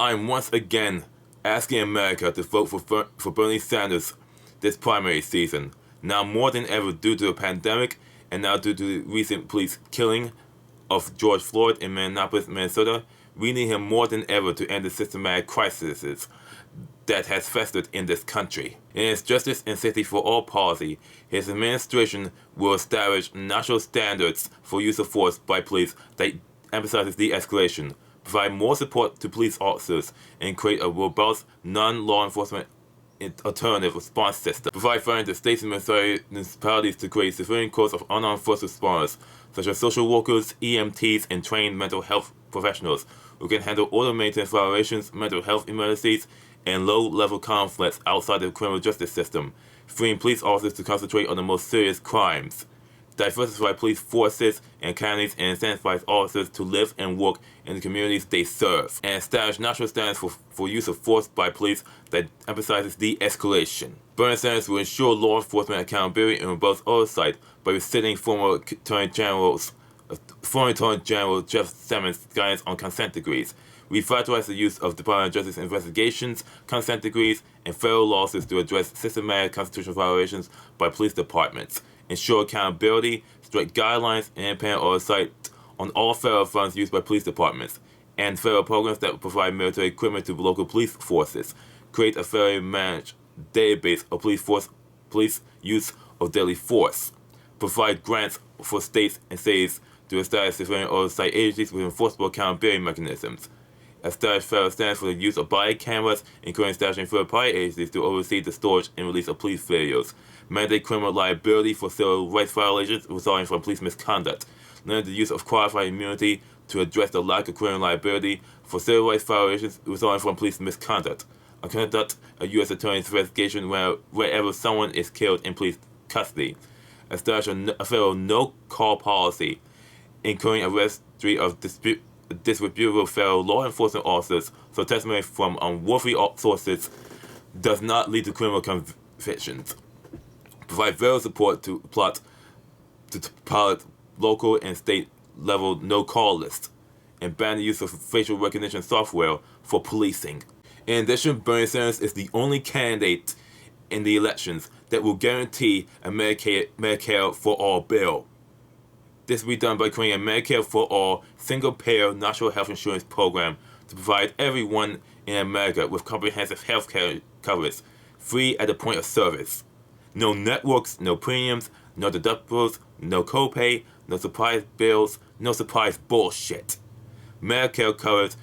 I'm once again asking America to vote for Bernie Sanders this primary season. Now more than ever due to the pandemic and now due to the recent police killing of George Floyd in Minneapolis, Minnesota, we need him more than ever to end the systematic crises that has festered in this country. In its justice and safety for all policy, his administration will establish national standards for use of force by police that emphasizes de-escalation, provide more support to police officers, and create a robust non-law enforcement alternative response system. Provide funding to states and municipalities to create civilian corps of unarmed first responders, such as social workers, EMTs, and trained mental health professionals who can handle order maintenance violations, mental health emergencies, and low-level conflicts outside the criminal justice system, freeing police officers to concentrate on the most serious crimes. Diversify police forces and academies and incentivize officers to live and work in the communities they serve, and establish national standards for use of force by police that emphasizes de-escalation. Bernie Sanders will ensure law enforcement accountability and robust oversight by rescinding former Attorney General Jeff Sessions' guidance on consent decrees, revitalize the use of Department of Justice investigations, consent decrees, and federal lawsuits to address systematic constitutional violations by police departments, ensure accountability, strict guidelines, and independent oversight on all federal funds used by police departments, and federal programs that provide military equipment to local police forces, create a federally managed database of police use of deadly force, provide grants for states and cities to establish civilian oversight agencies with enforceable accountability mechanisms, establish federal standards for the use of body cameras, including establishing third-party agencies to oversee the storage and release of police videos, mandate criminal liability for civil rights violations resulting from police misconduct, limit the use of qualified immunity to address the lack of criminal liability for civil rights violations resulting from police misconduct, and conduct a U.S. attorney's investigation wherever someone is killed in police custody, establish a federal no-call policy, including a registry of disreputable federal law enforcement officers so testimony from unworthy sources does not lead to criminal convictions. Provide federal support to pilot local and state level no-call lists, and ban the use of facial recognition software for policing. In addition, Bernie Sanders is the only candidate in the elections that will guarantee a Medicare for all bill. This will be done by creating a Medicare for all single-payer national health insurance program to provide everyone in America with comprehensive health care coverage, free at the point of service. No networks, no premiums, no deductibles, no copay, no surprise bills, no surprise bullshit. Medicare coverage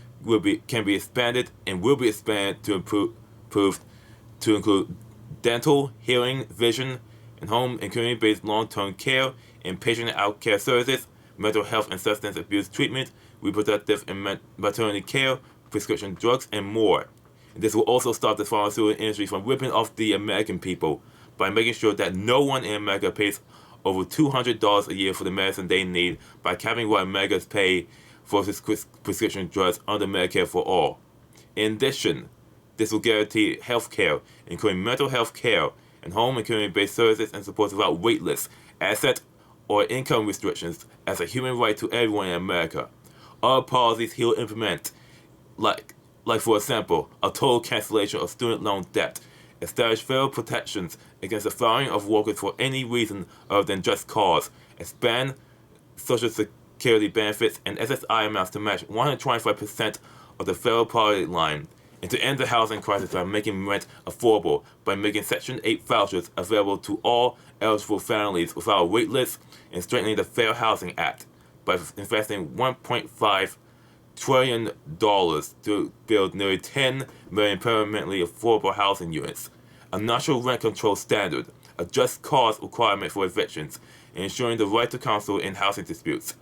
can be expanded and will be expanded to include dental, hearing, vision, and home and community-based long-term care, inpatient and out-care services, mental health and substance abuse treatment, reproductive and maternity care, prescription drugs, and more. And this will also stop the pharmaceutical industry from ripping off the American people by making sure that no one in America pays over $200 a year for the medicine they need by capping what Americans pay for prescription drugs under Medicare for all. In addition, this will guarantee health care, including mental health care and home and community-based services and supports without wait lists, asset or income restrictions as a human right to everyone in America. Other policies he will implement, like for example, a total cancellation of student loan debt, establish federal protections against the firing of workers for any reason other than just cause, expand Social Security benefits and SSI amounts to match 125% of the federal poverty line, and to end the housing crisis by making rent affordable by making Section 8 vouchers available to all eligible families without a wait list, and strengthening the Fair Housing Act by investing $1.5 trillion to build nearly 10 million permanently affordable housing units, a national rent control standard, a just cause requirement for evictions, and ensuring the right to counsel in housing disputes,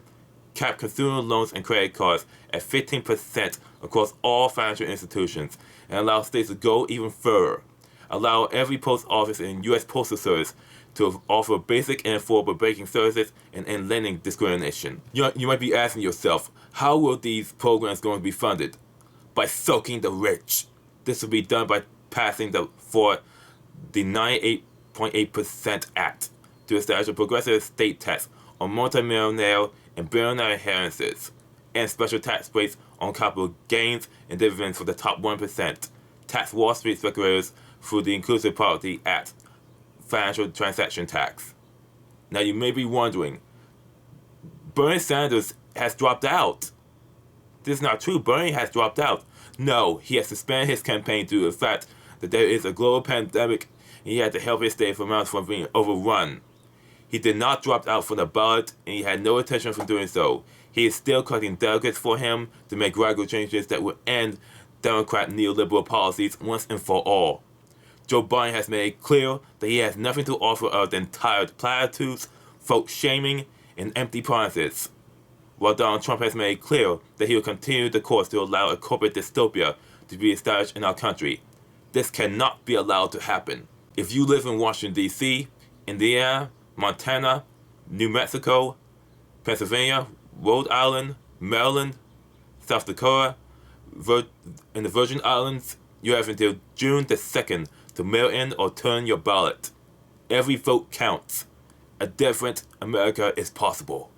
cap consumer loans and credit cards at 15% across all financial institutions, and allow states to go even further. Allow every post office and U.S. Postal Service to offer basic and affordable banking services and end lending discrimination. You might be asking yourself, how will these programs going to be funded? By soaking the rich. This will be done by passing the 98.8% Act to establish a progressive state tax on multimillionaire and billionaire inheritances, and special tax rates on capital gains and dividends for the top 1%, tax Wall Street speculators through the Inclusive Property Act financial transaction tax. Now you may be wondering, Bernie Sanders has dropped out. This is not true. Bernie has dropped out. No, he has suspended his campaign due to the fact that there is a global pandemic and he had to help his state from being overrun. He did not drop out from the ballot and he had no intention of doing so. He is still collecting delegates for him to make radical changes that will end Democrat neoliberal policies once and for all. Joe Biden has made it clear that he has nothing to offer other than tired platitudes, folk shaming, and empty promises. While Donald Trump has made it clear that he will continue the course to allow a corporate dystopia to be established in our country. This cannot be allowed to happen. If you live in Washington, D.C., Indiana, Montana, New Mexico, Pennsylvania, Rhode Island, Maryland, South Dakota, and the Virgin Islands, you have until June the 2nd to mail in or turn your ballot. Every vote counts. A different America is possible.